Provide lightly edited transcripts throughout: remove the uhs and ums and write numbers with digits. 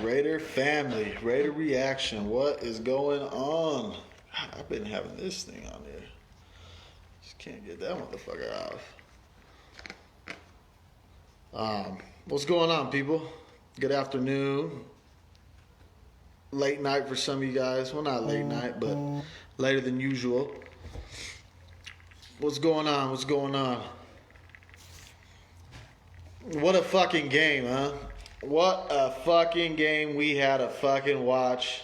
Raider family, Raider reaction. What is going on? I've been having this thing on there. Just can't get that motherfucker off. What's going on, people? Good afternoon. Late night for some of you guys. Well, not late night, but later than usual. What's going on? What's going on? What a fucking game, huh? What a fucking game we had to fucking watch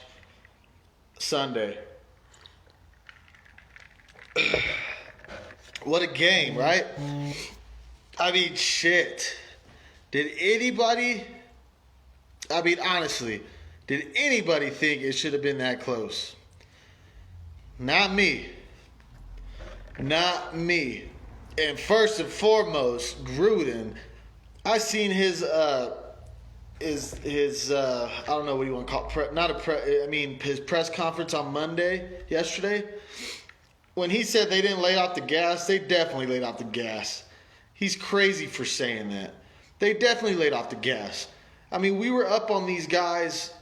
Sunday. What a game, right? I mean, shit. Honestly, did anybody think it should have been that close? Not me. Not me. And first and foremost, Gruden, I seen his I don't know what you want to call it, his press conference on yesterday. When he said they didn't lay off the gas, they definitely laid off the gas. He's crazy for saying that. They definitely laid off the gas. I mean, we were up on these guys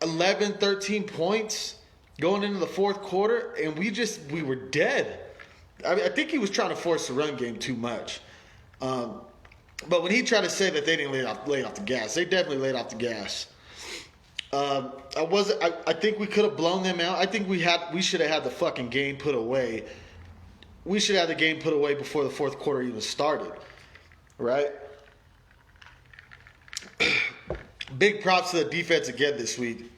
11, 13 points going into the fourth quarter, and we were dead. I think he was trying to force the run game too much. But when he tried to say that they didn't lay off the gas, they definitely laid off the gas. I think we could have blown them out. I think we should have had the fucking game put away. We should have had the game put away before the fourth quarter even started, right? Big props to the defense again this week.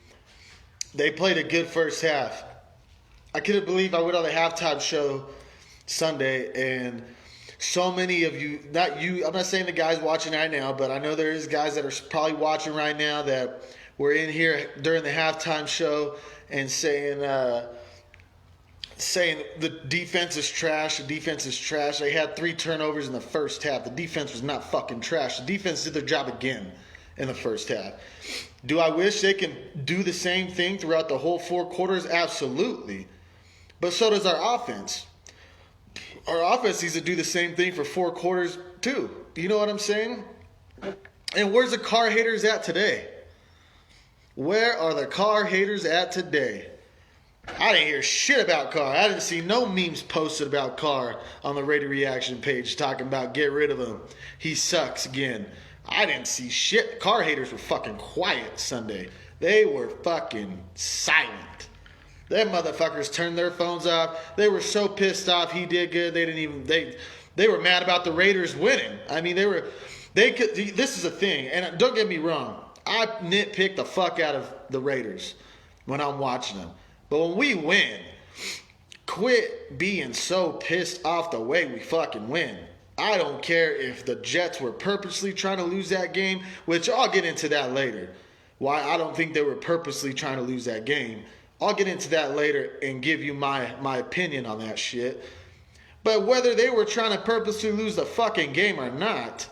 They played a good first half. I couldn't believe I went on the halftime show Sunday and so many of you, not you, I'm not saying the guys watching right now, but I know there is guys that are probably watching right now that were in here during the halftime show and saying the defense is trash, the defense is trash. They had 3 turnovers in the first half. The defense was not fucking trash. The defense did their job again in the first half. Do I wish they can do the same thing throughout the whole 4 quarters? Absolutely. But so does our offense. Our offense needs to do the same thing for 4 quarters too. You know what I'm saying? And where's the Carr haters at today? Where are the Carr haters at today? I didn't hear shit about Carr. I didn't see no memes posted about Carr on the Raider reaction page talking about get rid of him. He sucks again. I didn't see shit. Carr haters were fucking quiet Sunday. They were fucking silent. Them motherfuckers turned their phones off. They were so pissed off he did good. They were mad about the Raiders winning. I mean, this is a thing. And don't get me wrong. I nitpick the fuck out of the Raiders when I'm watching them. But when we win, quit being so pissed off the way we fucking win. I don't care if the Jets were purposely trying to lose that game, which I'll get into that later. Why I don't think they were purposely trying to lose that game. I'll get into that later and give you my opinion on that shit. But whether they were trying to purposely lose the fucking game or not,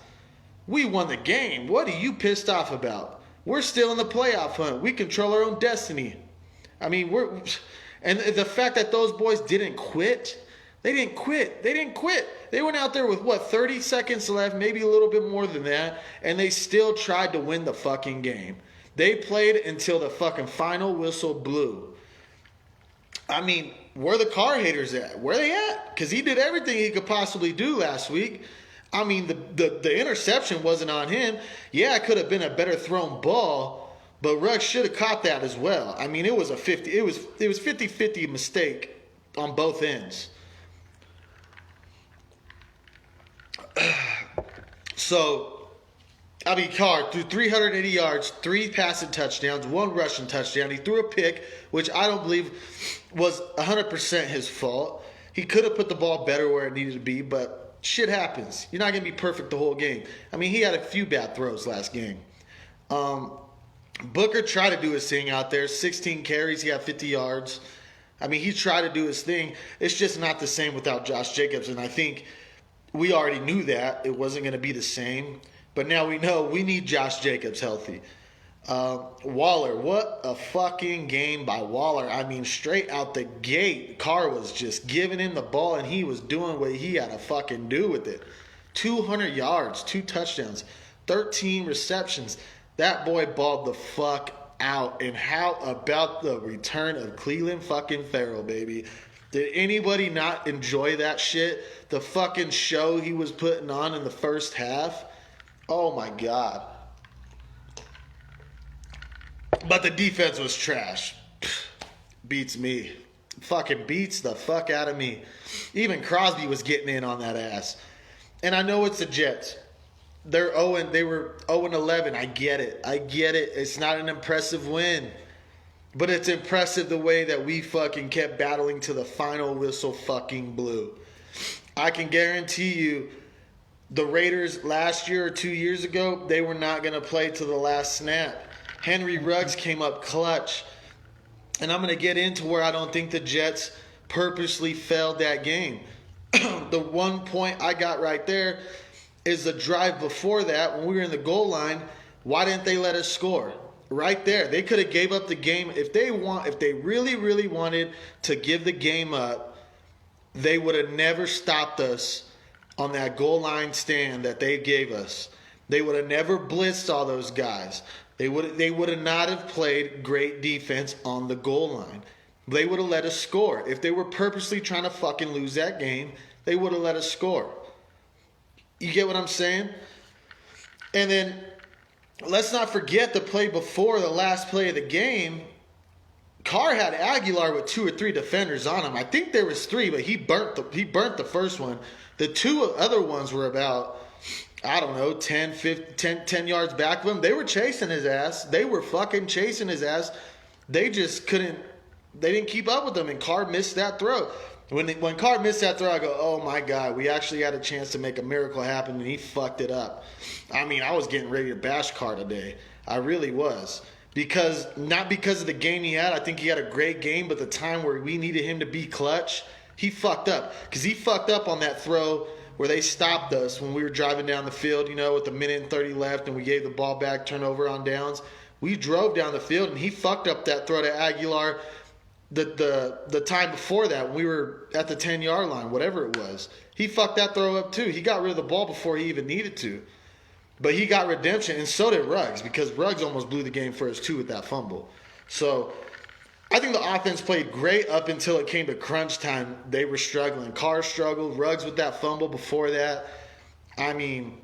we won the game. What are you pissed off about? We're still in the playoff hunt. We control our own destiny. I mean, and the fact that those boys didn't quit, they didn't quit. They went out there with, 30 seconds left, maybe a little bit more than that, and they still tried to win the fucking game. They played until the fucking final whistle blew. I mean, where are the Carr haters at? Where are they at? Because he did everything he could possibly do last week. I mean, the interception wasn't on him. Yeah, it could have been a better thrown ball, but Ruggs should have caught that as well. I mean, it was a 50-50 mistake on both ends. So, I mean, Carr threw 380 yards, 3 passing touchdowns, 1 rushing touchdown. He threw a pick, which I don't believe was 100% his fault. He could have put the ball better where it needed to be, but shit happens. You're not going to be perfect the whole game. I mean, he had a few bad throws last game. Booker tried to do his thing out there. 16 carries, he had 50 yards. I mean, he tried to do his thing. It's just not the same without Josh Jacobs, and I think we already knew that. It wasn't going to be the same. But now we know we need Josh Jacobs healthy. Waller, what a fucking game by Waller. I mean, straight out the gate, Carr was just giving him the ball, and he was doing what he had to fucking do with it. 200 yards, 2 touchdowns, 13 receptions. That boy balled the fuck out. And how about the return of Clelin fucking Ferrell, baby? Did anybody not enjoy that shit? The fucking show he was putting on in the first half? Oh my God. But the defense was trash. Beats me. Fucking beats the fuck out of me. Even Crosby was getting in on that ass. And I know it's the Jets. They were 0-11. I get it. It's not an impressive win. But it's impressive the way that we fucking kept battling to the final whistle fucking blew. I can guarantee you the Raiders last year or 2 years ago, they were not going to play to the last snap. Henry Ruggs came up clutch. And I'm going to get into where I don't think the Jets purposely failed that game. The one point I got right there is the drive before that when we were in the goal line. Why didn't they let us score? Right there. They could have gave up the game. If they really, really wanted to give the game up, they would have never stopped us on that goal line stand that they gave us. They would have never blitzed all those guys. They would have not have played great defense on the goal line. They would have let us score. If they were purposely trying to fucking lose that game, they would have let us score. You get what I'm saying? And then let's not forget the play before the last play of the game. Carr had Aguilar with 2 or 3 defenders on him. I think there was 3, but he burnt the first one. The 2 other ones were about, I don't know, 10 yards back of him. They were chasing his ass. They were fucking chasing his ass. They just couldn't. They didn't keep up with him, and Carr missed that throw. When Carr missed that throw, I go, oh my God, we actually had a chance to make a miracle happen, and he fucked it up. I mean, I was getting ready to bash Carr today. I really was. Not because of the game he had. I think he had a great game, but the time where we needed him to be clutch, he fucked up. Because he fucked up on that throw where they stopped us when we were driving down the field, with a minute and 30 left, and we gave the ball back, turnover on downs. We drove down the field, and he fucked up that throw to Aguilar the time before that when we were at the 10-yard line, whatever it was. He fucked that throw up too. He got rid of the ball before he even needed to. But he got redemption, and so did Ruggs, because Ruggs almost blew the game for us too with that fumble. So I think the offense played great up until it came to crunch time. They were struggling. Carr struggled. Ruggs with that fumble before that. I mean,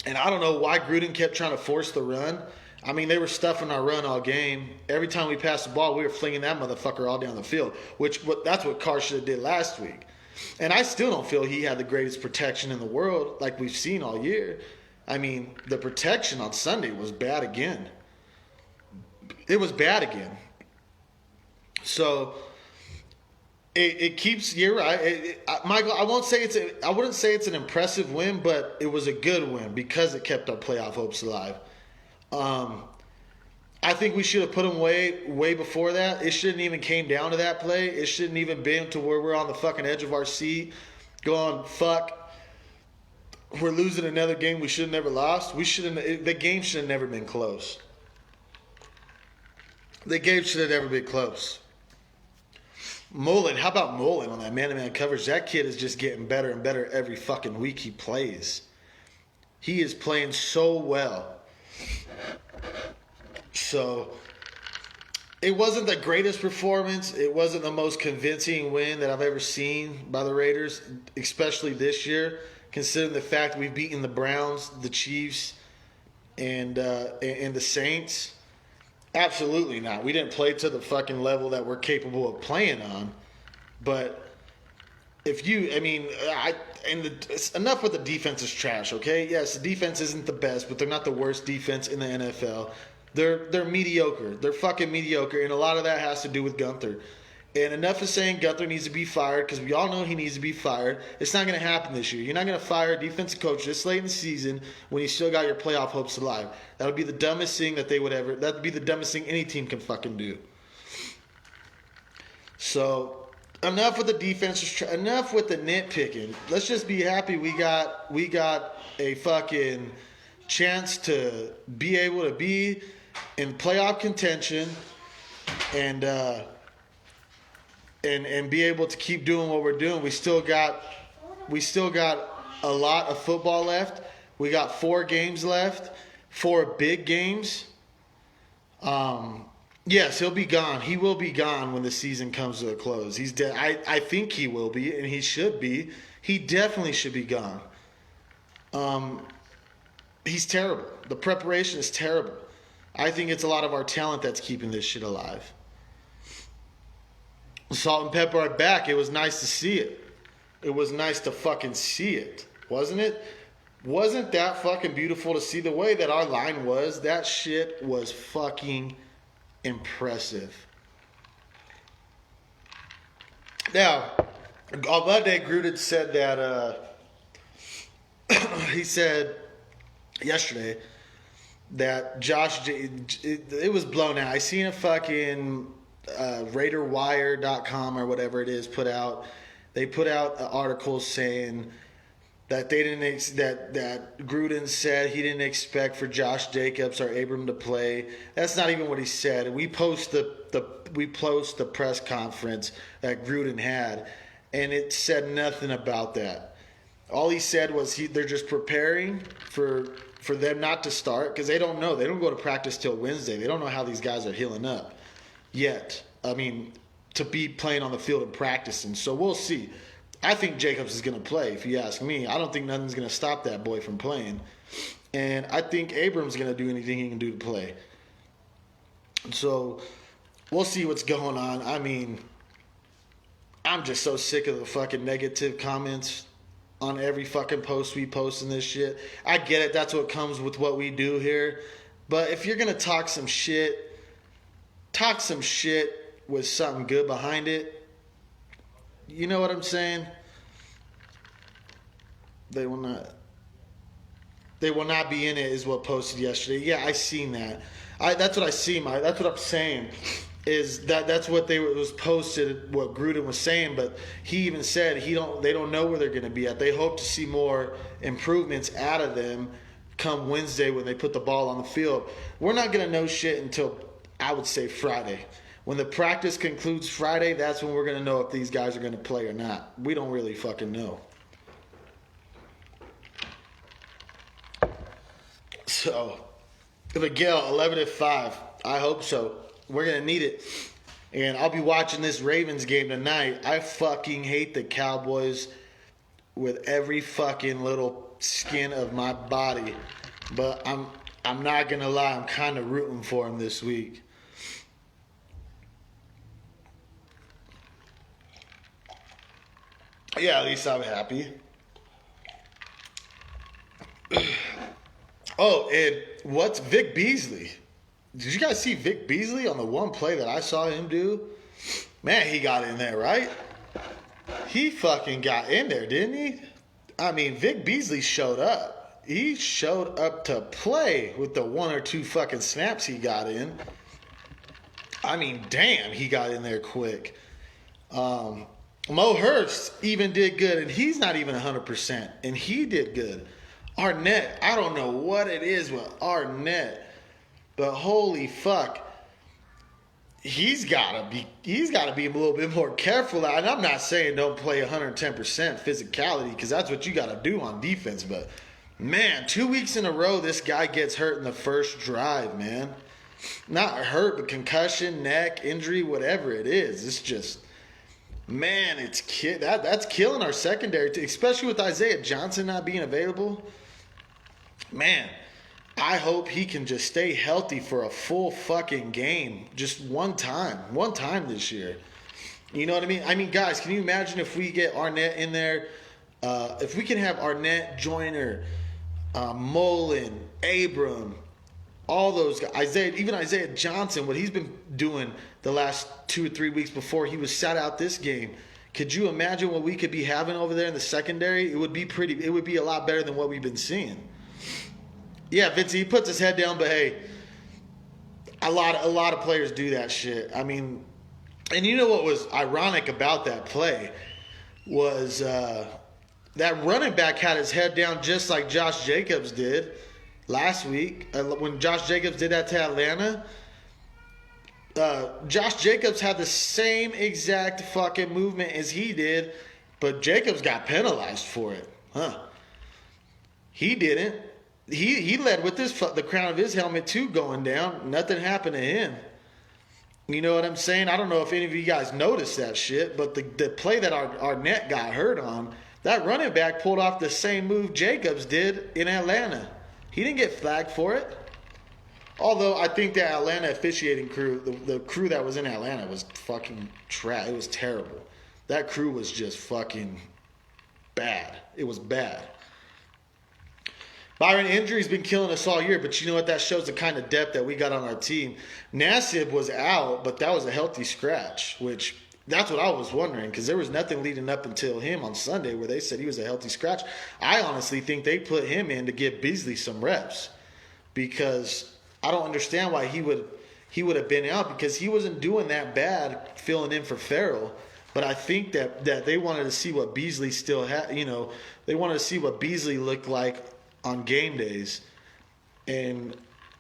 and I don't know why Gruden kept trying to force the run. I mean, they were stuffing our run all game. Every time we passed the ball, we were flinging that motherfucker all down the field, that's what Carr should have did last week. And I still don't feel he had the greatest protection in the world like we've seen all year. I mean, the protection on Sunday was bad again. It was bad again. So it keeps. You're right, Michael. I wouldn't say it's an impressive win, but it was a good win because it kept our playoff hopes alive. I think we should have put them way before that. It shouldn't even came down to that play. It shouldn't even been to where we're on the fucking edge of our seat, going fuck. We're losing another game we should have never lost. The game should have never been close. The game should have never been close. Mullen, how about Mullen on that man-to-man coverage? That kid is just getting better and better every fucking week he plays. He is playing so well. So it wasn't the greatest performance. It wasn't the most convincing win that I've ever seen by the Raiders, especially this year, considering the fact we've beaten the Browns, the Chiefs, and the Saints. Absolutely not. We didn't play to the fucking level that we're capable of playing on. But enough with the defense is trash, okay? Yes, the defense isn't the best, but they're not the worst defense in the NFL. They're mediocre. They're fucking mediocre, and a lot of that has to do with Gunther. And enough of saying Gunther needs to be fired, because we all know he needs to be fired. It's not going to happen this year. You're not going to fire a defensive coach this late in the season when you still got your playoff hopes alive. That would be the dumbest thing that would be the dumbest thing any team can fucking do. So enough with the defense. Enough with the nitpicking. Let's just be happy we got a fucking chance to be able to be in playoff contention and be able to keep doing what we're doing. We still got a lot of football left. We got 4 games left. for big games, yes, he'll be gone. He will be gone when the season comes to a close. He's I think he will be, and he should be. He definitely should be gone. He's terrible. The preparation is terrible. I think it's a lot of our talent that's keeping this shit alive. Salt and pepper are back. It was nice to see it. It was nice to fucking see it. Wasn't it? Wasn't that fucking beautiful to see the way that our line was? That shit was fucking impressive. Now, on Monday, Gruden said that, he said yesterday that it was blown out. I seen a fucking RaiderWire.com or whatever it is they put out articles saying that they didn't that Gruden said he didn't expect for Josh Jacobs or Abram to play. That's not even what he said. We post the press conference that Gruden had, and it said nothing about that. All he said was they're just preparing for them not to start because they don't know. They don't go to practice till Wednesday. They don't know how these guys are healing up yet. I mean, to be playing on the field and practicing. So we'll see. I think Jacobs is going to play, if you ask me. I don't think nothing's going to stop that boy from playing. And I think Abram's going to do anything he can do to play. So we'll see what's going on. I mean, I'm just so sick of the fucking negative comments on every fucking post we post in this shit. I get it. That's what comes with what we do here. But if you're going to talk some shit with something good behind it. You know what I'm saying? They will not be in it is what posted yesterday. Yeah, I seen that. That's what I see. That's what I'm saying. Is that's what was posted, what Gruden was saying, but he even said they don't know where they're going to be at. They hope to see more improvements out of them come Wednesday when they put the ball on the field. We're not going to know shit until, I would say, Friday. When the practice concludes Friday, that's when we're going to know if these guys are going to play or not. We don't really fucking know. So, Miguel, 11-5. I hope so. We're going to need it. And I'll be watching this Ravens game tonight. I fucking hate the Cowboys with every fucking little skin of my body. But I'm not going to lie. I'm kind of rooting for them this week. Yeah, at least I'm happy. Oh, and what's Vic Beasley? Did you guys see Vic Beasley on the one play that I saw him do? Man, he got in there, right? He fucking got in there, didn't he? I mean, Vic Beasley showed up. He showed up to play with the one or two fucking snaps he got in. I mean, damn, he got in there quick. Mo Hurst even did good, and he's not even 100%, and he did good. Arnett, I don't know what it is with Arnett, but holy fuck, he's gotta be a little bit more careful. And I'm not saying don't play 110% physicality, because that's what you gotta do on defense. But man, 2 weeks in a row, this guy gets hurt in the first drive, man. Not hurt, but concussion, neck, injury, whatever it is. It's just. Man, that's killing our secondary, especially with Isaiah Johnson not being available. Man, I hope he can just stay healthy for a full fucking game, just one time this year. You know what I mean? I mean, guys, can you imagine if we get Arnett in there? If we can have Arnett, Joyner, Mullen, Abram, all those guys, Isaiah Johnson, what he's been doing the last 2 or 3 weeks before he was sat out this game. Could you imagine what we could be having over there in the secondary? It would be a lot better than what we've been seeing. Yeah, Vince, he puts his head down, but hey, a lot of players do that shit. I mean, and you know what was ironic about that play was that running back had his head down just like Josh Jacobs did last week. When Josh Jacobs did that to Atlanta, Josh Jacobs had the same exact fucking movement as he did, but Jacobs got penalized for it. He didn't. he led with the crown of his helmet too going down. Nothing happened to him. You know what I'm saying? I don't know if any of you guys noticed that shit, but the play that our net got hurt on, that running back pulled off the same move Jacobs did in Atlanta. He didn't get flagged for it. Although I think the Atlanta officiating crew, the crew that was in Atlanta was fucking trash. It was terrible. That crew was just fucking bad. It was bad. Byron, injury's been killing us all year, but you know what? That shows the kind of depth that we got on our team. Nassib was out, but that was a healthy scratch, which that's what I was wondering, because there was nothing leading up until him on Sunday where they said he was a healthy scratch. I honestly think they put him in to give Beasley some reps, because I don't understand why he would have been out, because he wasn't doing that bad filling in for Farrell. But I think that they wanted to see what Beasley still had. You know, they wanted to see what Beasley looked like on game days, and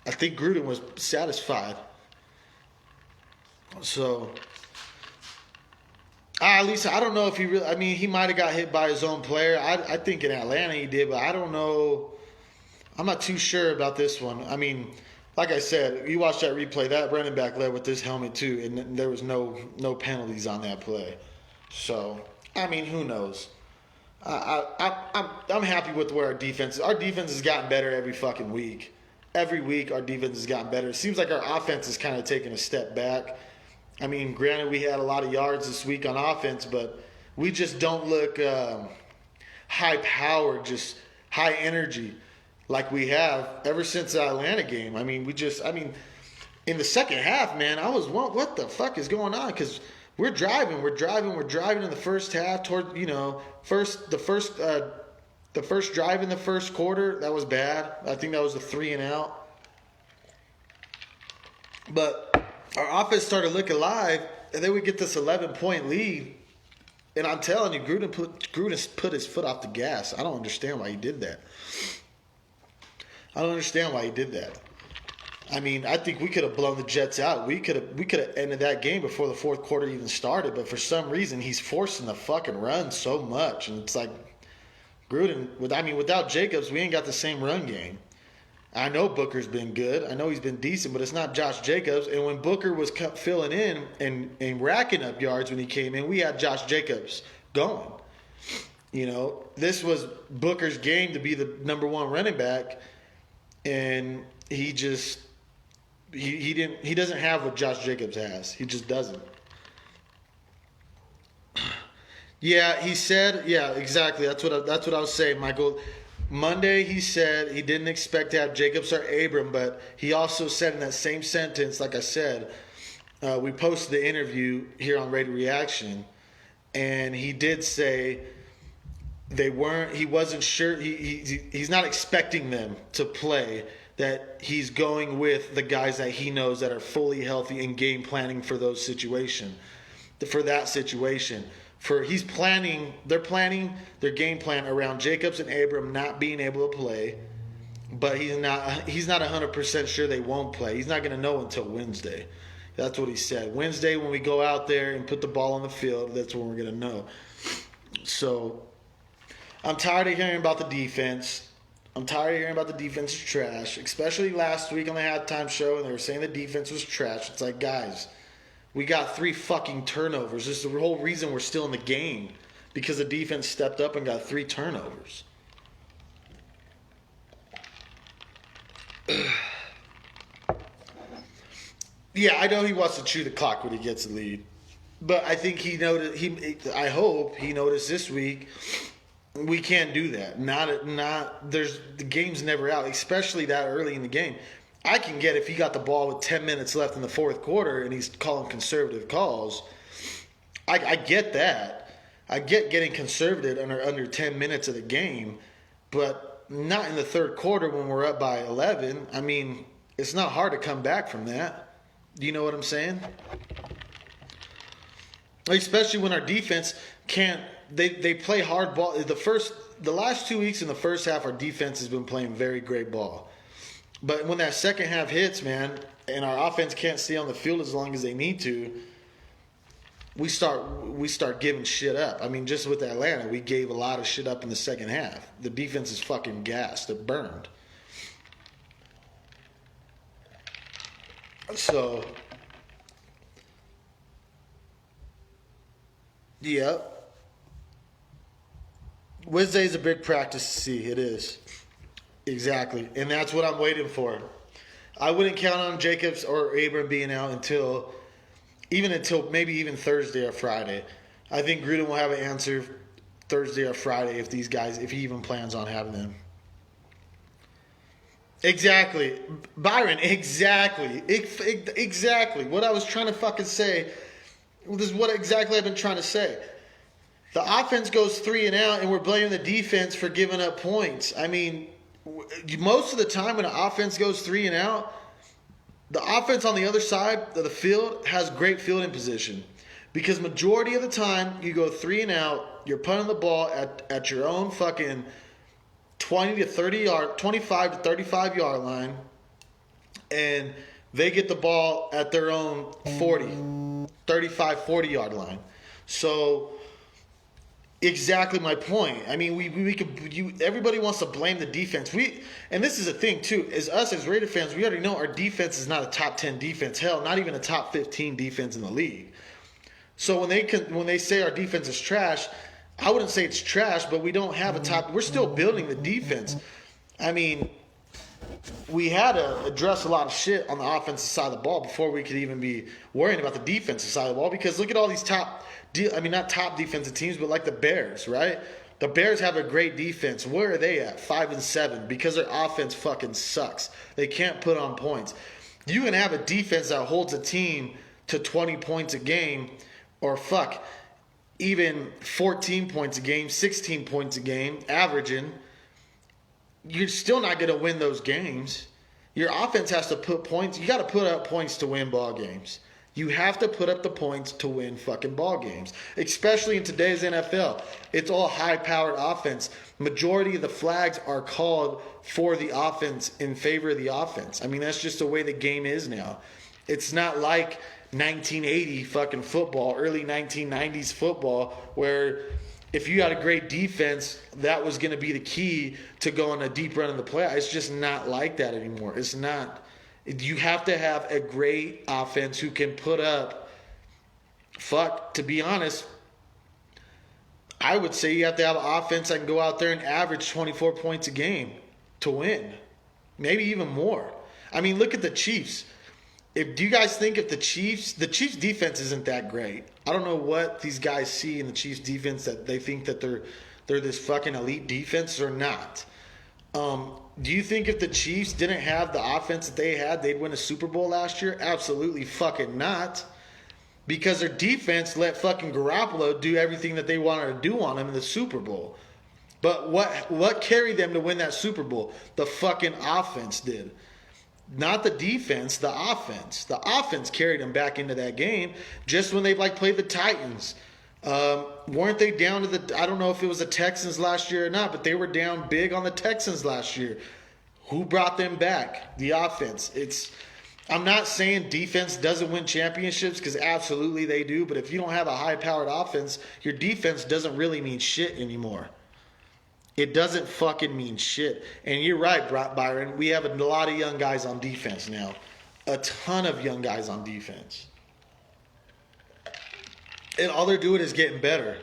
I think Gruden was satisfied. So, at least I don't know if he really. I mean, he might have got hit by his own player. I think in Atlanta he did, but I don't know. I'm not too sure about this one. I mean, like I said, you watch that replay. That running back led with this helmet too, and there was no penalties on that play. So, I mean, who knows? I'm happy with where our defense is. Our defense has gotten better every fucking week. Every week our defense has gotten better. It seems like our offense is kind of taking a step back. I mean, granted, we had a lot of yards this week on offense, but we just don't look high-powered, just high energy like we have ever since the Atlanta game. I mean, in the second half, man, I was, what the fuck is going on? Because we're driving in the first half toward, the first drive in the first quarter. That was bad. I think that was a 3 and out. But our offense started looking alive, and then we get this 11-point lead. And I'm telling you, Gruden put his foot off the gas. I don't understand why he did that. I mean, I think we could have blown the Jets out. We could have ended that game before the fourth quarter even started. But for some reason, he's forcing the fucking run so much, and it's like Gruden. Without Jacobs, we ain't got the same run game. I know Booker's been good. I know he's been decent, but it's not Josh Jacobs. And when Booker was filling in and racking up yards when he came in, we had Josh Jacobs going. You know, this was Booker's game to be the number one running back, and he just. He doesn't have what Josh Jacobs has. He just doesn't. Yeah, he said. Yeah, exactly. That's what I was saying, Michael. Monday he said he didn't expect to have Jacobs or Abram, but he also said in that same sentence, like I said, we posted the interview here on Raider Reaction, and he did say he wasn't sure. He's not expecting them to play. That he's going with the guys that he knows that are fully healthy and game planning for those situations. For that situation. They're planning their game plan around Jacobs and Abram not being able to play, but he's not 100% sure they won't play. He's not going to know until Wednesday. That's what he said. Wednesday, when we go out there and put the ball on the field, that's when we're going to know. So, I'm tired of hearing about the defense. I'm tired of hearing about the defense is trash, especially last week on the halftime show, and they were saying the defense was trash. It's like, guys, we got 3 fucking turnovers. This is the whole reason we're still in the game, because the defense stepped up and got 3 turnovers. Yeah, I know he wants to chew the clock when he gets the lead, but I think I hope he noticed this week. We can't do that. The game's never out, especially that early in the game. I can get if he got the ball with 10 minutes left in the fourth quarter and he's calling conservative calls. I get that. I get getting conservative under 10 minutes of the game, but not in the third quarter when we're up by 11. I mean, it's not hard to come back from that. Do you know what I'm saying? Especially when our defense can't. They play hard ball. The last 2 weeks in the first half, our defense has been playing very great ball. But when that second half hits, man, and our offense can't stay on the field as long as they need to, we start giving shit up. I mean, just with Atlanta, we gave a lot of shit up in the second half. The defense is fucking gassed. They're burned. So, yep. Wednesday's a big practice to see. It is. Exactly. And that's what I'm waiting for. I wouldn't count on Jacobs or Abram being out until maybe even Thursday or Friday. I think Gruden will have an answer Thursday or Friday if he even plans on having them. Exactly. Byron, exactly. Exactly. What I was trying to fucking say, this is what exactly I've been trying to say. The offense goes 3 and out, and we're blaming the defense for giving up points. I mean, most of the time when an offense goes 3 and out, the offense on the other side of the field has great fielding position. Because majority of the time, you go 3 and out, you're punting the ball at your own fucking 20 to 30 yard, 25 to 35 yard line, and they get the ball at their own 35, 40 yard line. So, exactly my point. I mean, everybody wants to blame the defense. And this is a thing too. As Raider fans, we already know our defense is not a top 10 defense. Hell, not even a top 15 defense in the league. So when they say our defense is trash, I wouldn't say it's trash, but we don't have a top. We're still building the defense. I mean, we had to address a lot of shit on the offensive side of the ball before we could even be worrying about the defensive side of the ball. Because look at all these not top defensive teams, but like the Bears, right? The Bears have a great defense. Where are they at? 5 and 7 because their offense fucking sucks. They can't put on points. You can have a defense that holds a team to 20 points a game, or even 14 points a game, 16 points a game, averaging. You're still not going to win those games. Your offense has to put points. You got to put up points to win ball games. You have to put up the points to win fucking ball games, especially in today's NFL. It's all high-powered offense. Majority of the flags are called for the offense, in favor of the offense. I mean, that's just the way the game is now. It's not like 1980 fucking football, early 1990s football, where if you had a great defense, that was going to be the key to go on a deep run in the playoffs. It's just not like that anymore. It's not. You have to have a great offense who can put up, to be honest, I would say you have to have an offense that can go out there and average 24 points a game to win. Maybe even more. I mean, look at the Chiefs. Do you guys think if the Chiefs defense isn't that great? I don't know what these guys see in the Chiefs defense that they think that they're this fucking elite defense or not. Do you think if the Chiefs didn't have the offense that they had, they'd win a Super Bowl last year? Absolutely fucking not. Because their defense let fucking Garoppolo do everything that they wanted to do on him in the Super Bowl. But what carried them to win that Super Bowl? The fucking offense did. Not the defense, the offense. The offense carried them back into that game just when they played the Titans. Weren't they down to I don't know if it was the Texans last year or not, but they were down big on the Texans last year. Who brought them back? The offense. I'm not saying defense doesn't win championships, because absolutely they do, but if you don't have a high-powered offense, your defense doesn't really mean shit anymore. It doesn't fucking mean shit. And you're right, Byron. We have a lot of young guys on defense now. A ton of young guys on defense. And all they're doing is getting better.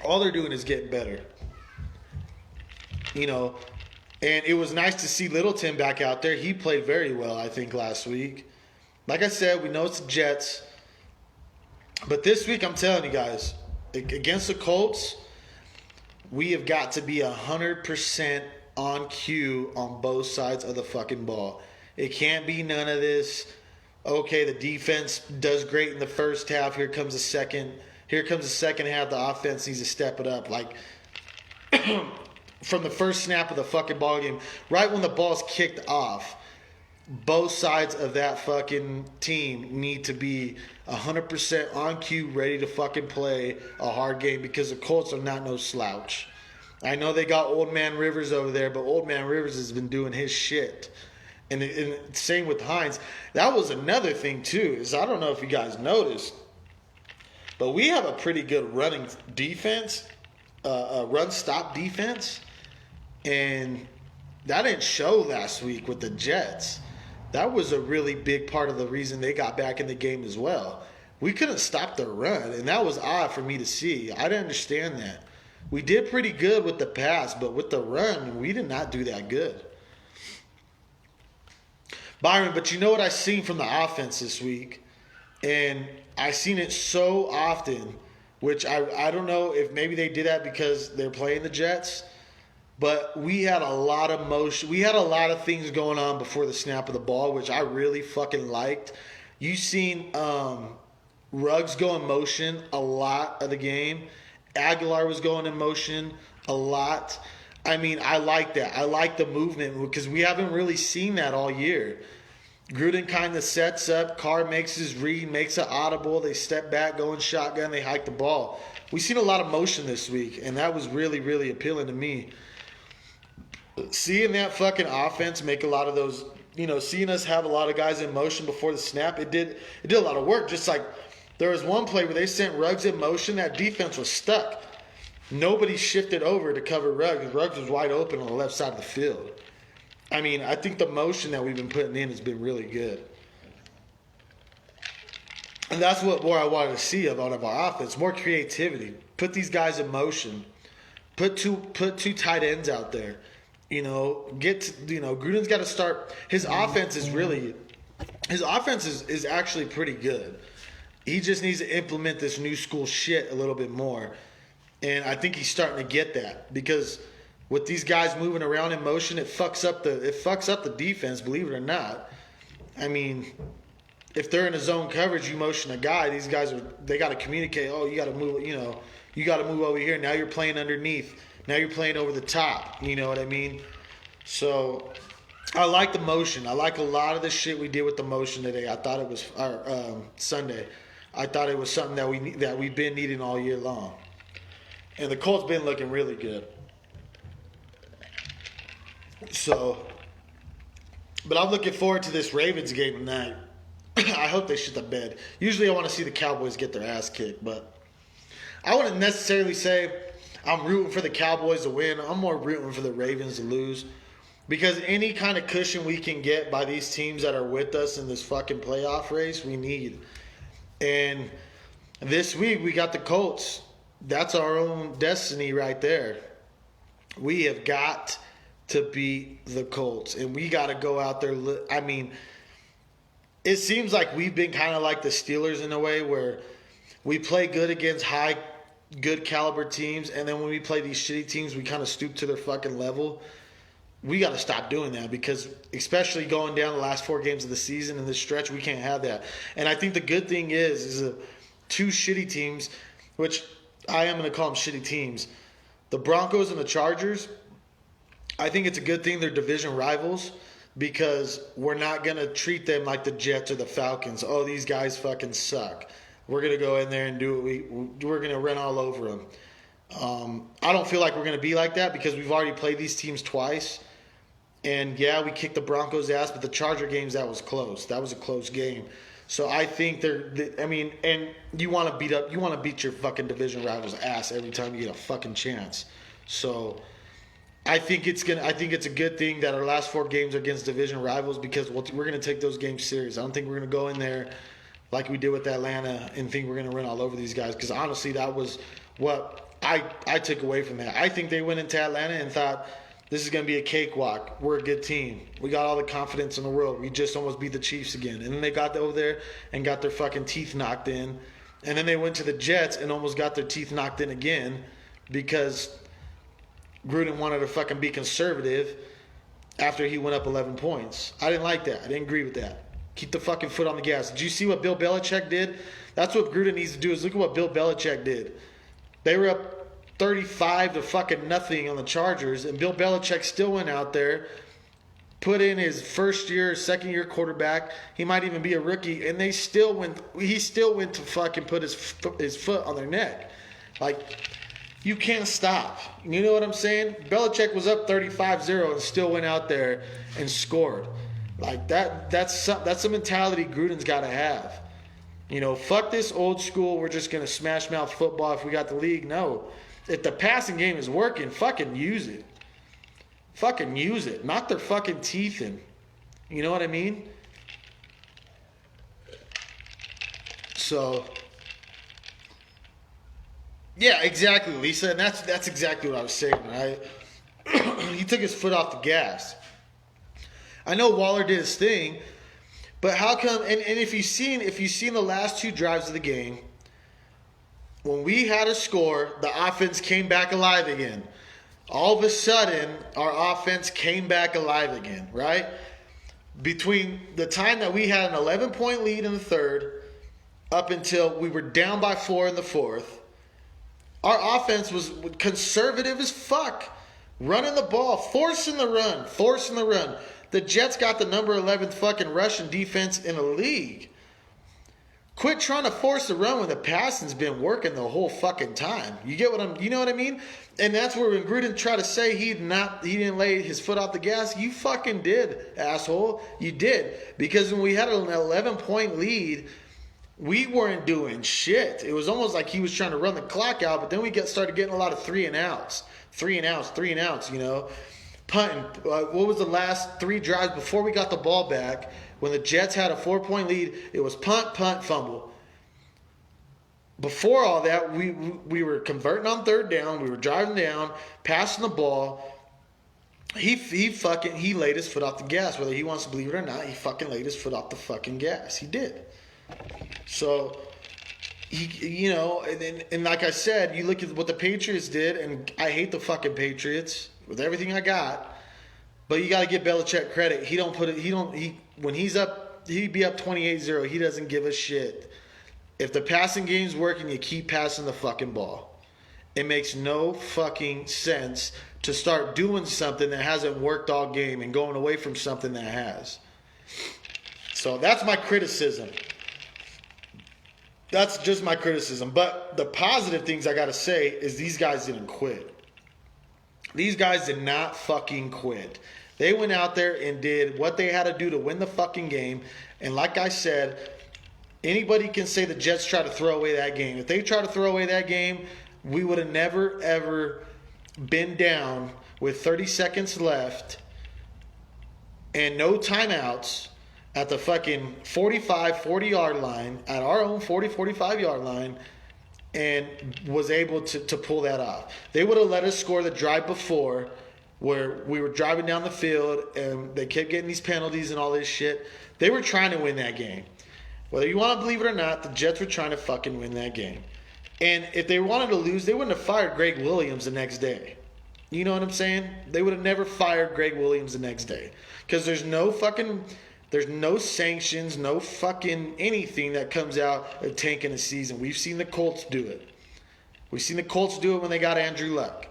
All they're doing is getting better. You know, and it was nice to see Littleton back out there. He played very well, I think, last week. Like I said, we know it's the Jets. But this week, I'm telling you guys, against the Colts, we have got to be 100% on cue on both sides of the fucking ball. It can't be none of this, okay, the defense does great in the first half. Here comes the second half. The offense needs to step it up. Like, from the first snap of the fucking ball game, right when the ball's kicked off, both sides of that fucking team need to be 100% on cue, ready to fucking play a hard game, because the Colts are not no slouch. I know they got Old Man Rivers over there, but Old Man Rivers has been doing his shit. And same with Hines. That was another thing too, is I don't know if you guys noticed, but we have a pretty good running defense, a run-stop defense, and that didn't show last week with the Jets. that was a really big part of the reason they got back in the game as well. We couldn't stop their run, and that was odd for me to see. I didn't understand that. We did pretty good with the pass, but with the run, we did not do that good. Byron, but you know what I seen from the offense this week? And I seen it so often, which I don't know if maybe they did that because they're playing the Jets, but we had a lot of motion. We had a lot of things going on before the snap of the ball, which I really fucking liked. You seen Ruggs go in motion a lot of the game. Aguilar was going in motion a lot. I mean, I like that. I like the movement because we haven't really seen that all year. Gruden kind of sets up. Carr makes his read, makes an audible. They step back, go in shotgun. They hike the ball. We've seen a lot of motion this week, and that was really, really appealing to me. Seeing that fucking offense make a lot of those, seeing us have a lot of guys in motion before the snap, it did a lot of work. Just like there was one play where they sent Ruggs in motion. That defense was stuck. Nobody shifted over to cover Ruggs. Ruggs was wide open on the left side of the field. I mean, I think the motion that we've been putting in has been really good. And that's what more I wanted to see out of our offense. More creativity. Put these guys in motion. Put two tight ends out there. Gruden's got to start. His offense is actually pretty good. He just needs to implement this new school shit a little bit more. And I think he's starting to get that because with these guys moving around in motion, it fucks up the defense, believe it or not. I mean, if they're in a zone coverage, you motion a guy, these guys they got to communicate, "Oh, you got to move, you got to move over here. Now you're playing underneath. Now you're playing over the top." You know what I mean? So I like the motion. I like a lot of the shit we did with the motion today. I thought it was Sunday. I thought it was something that we've been needing all year long. And the Colts been looking really good. So, but I'm looking forward to this Ravens game tonight. I hope they shit the bed. Usually I want to see the Cowboys get their ass kicked, but I wouldn't necessarily say I'm rooting for the Cowboys to win. I'm more rooting for the Ravens to lose. Because any kind of cushion we can get by these teams that are with us in this fucking playoff race, we need. And this week we got the Colts. That's our own destiny right there. We have got to beat the Colts. And we got to go out there. I mean, it seems like we've been kind of like the Steelers in a way where we play good against good caliber teams. And then when we play these shitty teams, we kind of stoop to their fucking level. We got to stop doing that because especially going down the last 4 games of the season in this stretch, we can't have that. And I think the good thing is two shitty teams, which I am going to call them shitty teams. The Broncos and the Chargers, I think it's a good thing they're division rivals because we're not going to treat them like the Jets or the Falcons. Oh, these guys fucking suck. We're going to go in there and we're going to run all over them. I don't feel like we're going to be like that because we've already played these teams twice. And yeah, we kicked the Broncos' ass, but the Charger games, that was close. That was a close game. So I think and you want to beat your fucking division rival's ass every time you get a fucking chance. So I think it's a good thing that our last 4 games are against division rivals because we're going to take those games serious. I don't think we're going to go in there like we did with Atlanta and think we're going to run all over these guys because honestly, that was what I took away from that. I think they went into Atlanta and thought, this is going to be a cakewalk. We're a good team. We got all the confidence in the world. We just almost beat the Chiefs again. And then they got over there and got their fucking teeth knocked in. And then they went to the Jets and almost got their teeth knocked in again because Gruden wanted to fucking be conservative after he went up 11 points. I didn't like that. I didn't agree with that. Keep the fucking foot on the gas. Did you see what Bill Belichick did? That's what Gruden needs to do is look at what Bill Belichick did. They were up 35 to fucking nothing on the Chargers, and Bill Belichick still went out there, put in his second year quarterback. He might even be a rookie, and he still went to fucking put his foot on their neck. Like, you can't stop. You know what I'm saying? Belichick was up 35-0 and still went out there and scored. Like that's a mentality Gruden's got to have. Fuck this old school, we're just going to smash mouth football if we got the league. No. If the passing game is working, fucking use it. Fucking use it. Knock their fucking teeth in. You know what I mean? So, yeah, exactly, Lisa. And that's exactly what I was saying, right? He took his foot off the gas. I know Waller did his thing, but how come? And if you've seen the last two drives of the game, when we had a score, the offense came back alive again. All of a sudden, our offense came back alive again, right? Between the time that we had an 11-point lead in the third up until we were down by 4 in the fourth, our offense was conservative as fuck. Running the ball, forcing the run. The Jets got the number 11th fucking rushing defense in the league. Quit trying to force the run when the passing's been working the whole fucking time. You know what I mean? And that's where when Gruden tried to say he didn't lay his foot off the gas, you fucking did, asshole. You did. Because when we had an 11-point lead, we weren't doing shit. It was almost like he was trying to run the clock out, but then we started getting a lot of 3 and outs, you know. Punting. What was the last 3 drives before we got the ball back? When the Jets had a 4-point lead, it was punt, fumble. Before all that, we were converting on third down. We were driving down, passing the ball. He laid his foot off the gas. Whether he wants to believe it or not, he fucking laid his foot off the fucking gas. He did. So, and like I said, you look at what the Patriots did, and I hate the fucking Patriots with everything I got. But you got to give Belichick credit. When he's up, he'd be up 28-0. He doesn't give a shit. If the passing game's working, you keep passing the fucking ball. It makes no fucking sense to start doing something that hasn't worked all game and going away from something that has. So that's my criticism. That's just my criticism. But the positive things I got to say is these guys didn't quit. These guys did not fucking quit. They went out there and did what they had to do to win the fucking game. And like I said, anybody can say the Jets try to throw away that game. If they try to throw away that game, we would have never, ever been down with 30 seconds left and no timeouts at the fucking 40-yard line, at our own 45-yard line, and was able to pull that off. They would have let us score the drive before where we were driving down the field and they kept getting these penalties and all this shit. They were trying to win that game. Whether you want to believe it or not, the Jets were trying to fucking win that game. And if they wanted to lose, they wouldn't have fired Greg Williams the next day. You know what I'm saying? They would have never fired Greg Williams the next day. Because there's no sanctions, no fucking anything that comes out of tanking a season. We've seen the Colts do it. We've seen the Colts do it when they got Andrew Luck.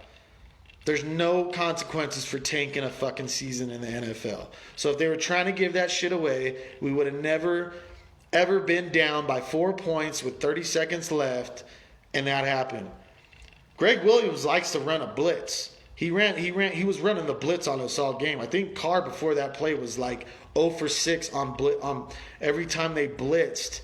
There's no consequences for tanking a fucking season in the NFL. So if they were trying to give that shit away, we would have never, ever been down by 4 points with 30 seconds left, and that happened. Greg Williams likes to run a blitz. He was running the blitz on us all game. I think Carr before that play was like 0 for 6 on every time they blitzed.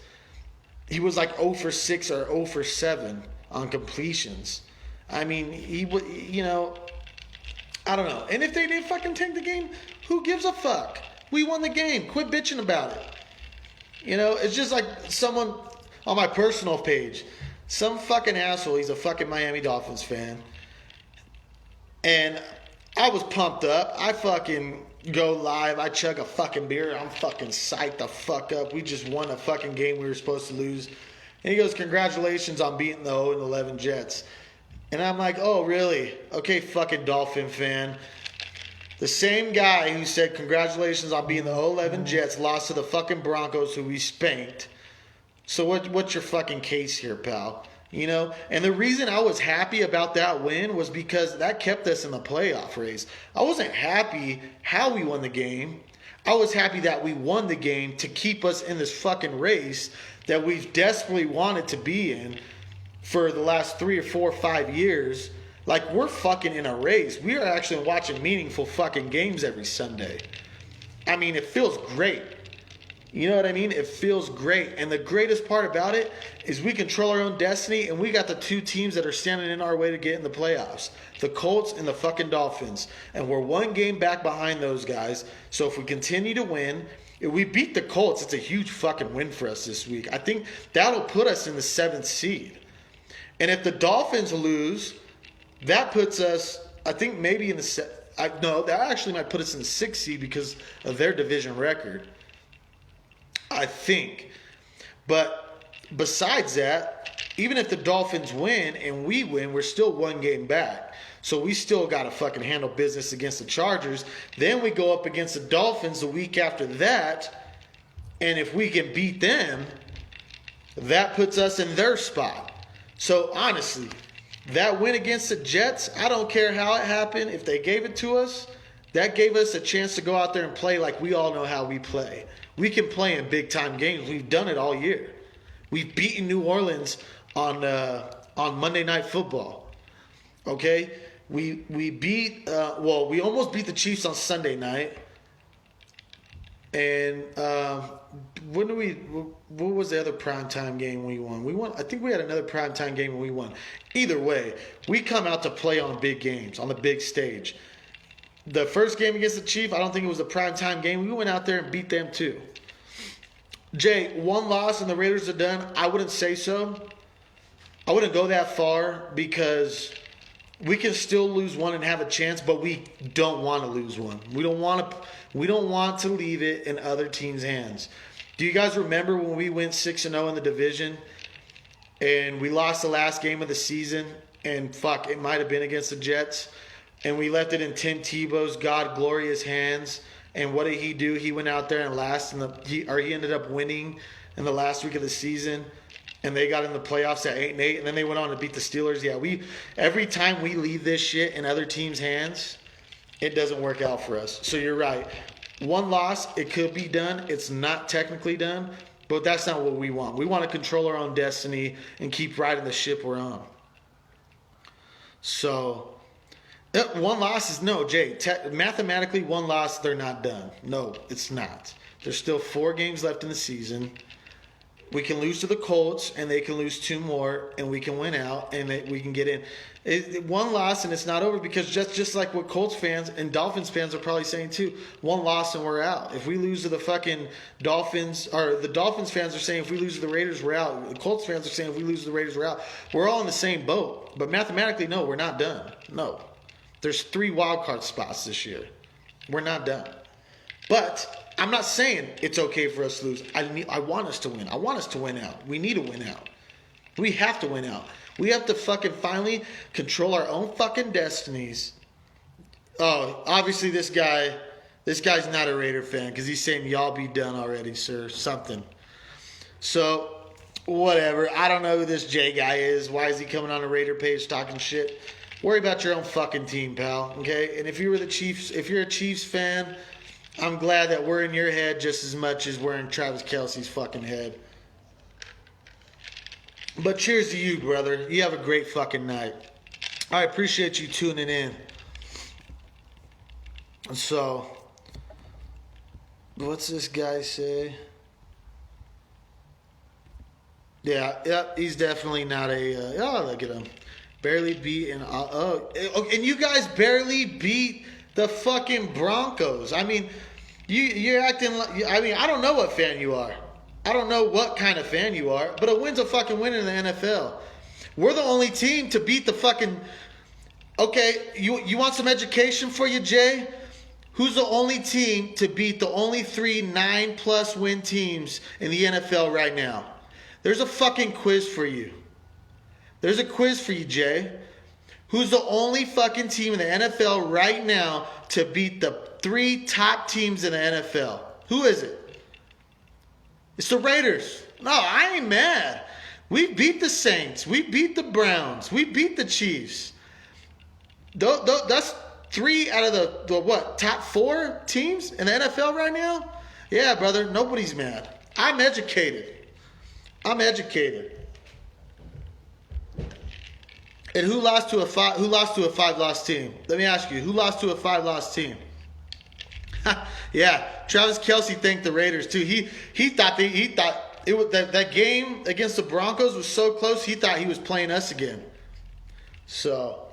He was like 0 for 6 or 0 for 7 on completions. I mean, he would, I don't know. And if they did fucking tank the game, who gives a fuck? We won the game. Quit bitching about it. It's just like someone on my personal page, some fucking asshole, he's a fucking Miami Dolphins fan. And I was pumped up. I fucking go live. I chug a fucking beer. I'm fucking psyched the fuck up. We just won a fucking game we were supposed to lose. And he goes, congratulations on beating the 0-11 Jets. And I'm like, oh, really? Okay, fucking Dolphin fan. The same guy who said congratulations on beating the 0-11 Jets lost to the fucking Broncos who we spanked. So what's your fucking case here, pal? And the reason I was happy about that win was because that kept us in the playoff race. I wasn't happy how we won the game. I was happy that we won the game to keep us in this fucking race that we've desperately wanted to be in for the last 3 or 4 or 5 years. Like, we're fucking in a race. We are actually watching meaningful fucking games every Sunday. I mean, it feels great. You know what I mean? It feels great. And the greatest part about it is we control our own destiny, and we got the 2 teams that are standing in our way to get in the playoffs. The Colts and the fucking Dolphins. And we're 1 game back behind those guys. So if we continue to win, If we beat the Colts, it's a huge fucking win for us this week. I think that'll put us in the 7th seed. And if the Dolphins lose, that puts us, I think, maybe in the no, that actually might put us in the 6th seed because of their division record. I think. But besides that, even if the Dolphins win and we win, we're still 1 game back. So we still got to fucking handle business against the Chargers. Then we go up against the Dolphins the week after that. And if we can beat them, that puts us in their spot. So honestly, that win against the Jets, I don't care how it happened. If they gave it to us, that gave us a chance to go out there and play like we all know how we play. We can play in big-time games. We've done it all year. We've beaten New Orleans on Monday Night Football. Okay? We almost beat the Chiefs on Sunday night. And what was the other primetime game we won? I think we had another primetime game and we won. Either way, we come out to play on big games, on the big stage. The first game against the Chiefs, I don't think it was a primetime game. We went out there and beat them too. Jay, 1 loss and the Raiders are done? I wouldn't say so. I wouldn't go that far because we can still lose 1 and have a chance, but we don't want to lose 1. We don't want to leave it in other teams' hands. Do you guys remember when we went 6-0 in the division and we lost the last game of the season and it might have been against the Jets, and we left it in Tim Tebow's God glorious hands? And what did he do? He went out there and he ended up winning in the last week of the season. And they got in the playoffs at 8-8, and then they went on to beat the Steelers. Yeah, every time we leave this shit in other teams' hands, it doesn't work out for us. So you're right. 1 loss, it could be done. It's not technically done, but that's not what we want. We want to control our own destiny and keep riding the ship we're on. So 1 loss is no, Jay. Mathematically, 1 loss, they're not done. No, it's not. There's still 4 games left in the season. We can lose to the Colts, and they can lose 2 more, and we can win out, and we can get in. 1 loss, and it's not over, because just like what Colts fans and Dolphins fans are probably saying too, 1 loss and we're out. If we lose to the fucking Dolphins, or the Dolphins fans are saying if we lose to the Raiders, we're out. The Colts fans are saying if we lose to the Raiders, we're out. We're all in the same boat. But mathematically, no, we're not done. No. There's 3 wild card spots this year. We're not done. But I'm not saying it's okay for us to lose. I want us to win. I want us to win out. We need to win out. We have to win out. We have to fucking finally control our own fucking destinies. Oh, obviously this guy's not a Raider fan because he's saying y'all be done already, sir. Something. So, whatever. I don't know who this Jay guy is. Why is he coming on a Raider page talking shit? Worry about your own fucking team, pal. Okay? And if you're a Chiefs fan, I'm glad that we're in your head just as much as we're in Travis Kelce's fucking head. But cheers to you, brother. You have a great fucking night. I appreciate you tuning in. So, what's this guy say? Yeah, he's definitely not a... oh, look at him. Barely beat... and you guys barely beat the fucking Broncos. I mean... You're acting like... I mean, I don't know what fan you are. I don't know what kind of fan you are. But a win's a fucking win in the NFL. We're the only team to beat the fucking... Okay, you want some education for you, Jay? Who's the only team to beat the only 3 9+ win teams in the NFL right now? There's a fucking quiz for you. There's a quiz for you, Jay. Who's the only fucking team in the NFL right now to beat the 3 top teams in the NFL? Who is it? It's the Raiders. No, I ain't mad. We beat the Saints. We beat the Browns. We beat the Chiefs. That's 3 out of the what? Top 4 teams in the NFL right now? Yeah, brother. Nobody's mad. I'm educated. And who lost to a 5-loss team? Let me ask you, who lost to a 5-loss team? Yeah, Travis Kelce thanked the Raiders too. He thought it was that game against the Broncos was so close. He thought he was playing us again. So,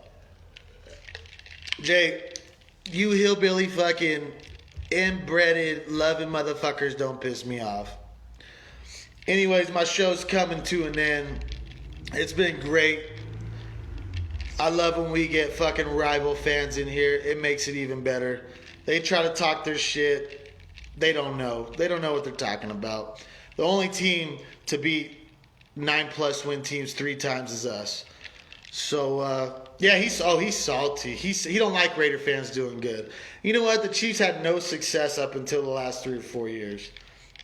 Jay, you hillbilly fucking inbreded, loving motherfuckers don't piss me off. Anyways, my show's coming to an end. It's been great. I love when we get fucking rival fans in here. It makes it even better. They try to talk their shit. They don't know. They don't know what they're talking about. The only team to beat 9+ win teams 3 times is us. So, yeah, he's salty. He don't like Raider fans doing good. You know what? The Chiefs had no success up until the last 3 or 4 years.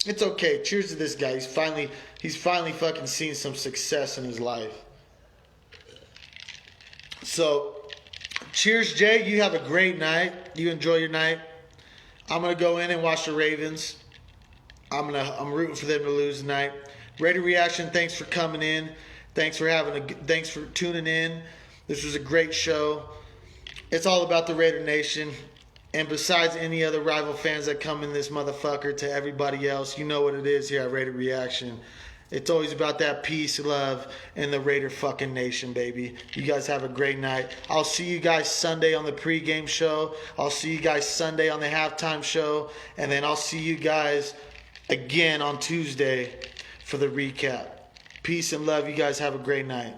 It's okay. Cheers to this guy. He's finally fucking seen some success in his life. So, cheers, Jay. You have a great night. You enjoy your night. I'm gonna go in and watch the Ravens. I'm rooting for them to lose tonight. Raider Reaction, thanks for coming in. Thanks for tuning in. This was a great show. It's all about the Raider Nation. And besides any other rival fans that come in this motherfucker, to everybody else, you know what it is here at Raider Reaction. It's always about that peace, love, and the Raider fucking Nation, baby. You guys have a great night. I'll see you guys Sunday on the pregame show. I'll see you guys Sunday on the halftime show. And then I'll see you guys again on Tuesday for the recap. Peace and love. You guys have a great night.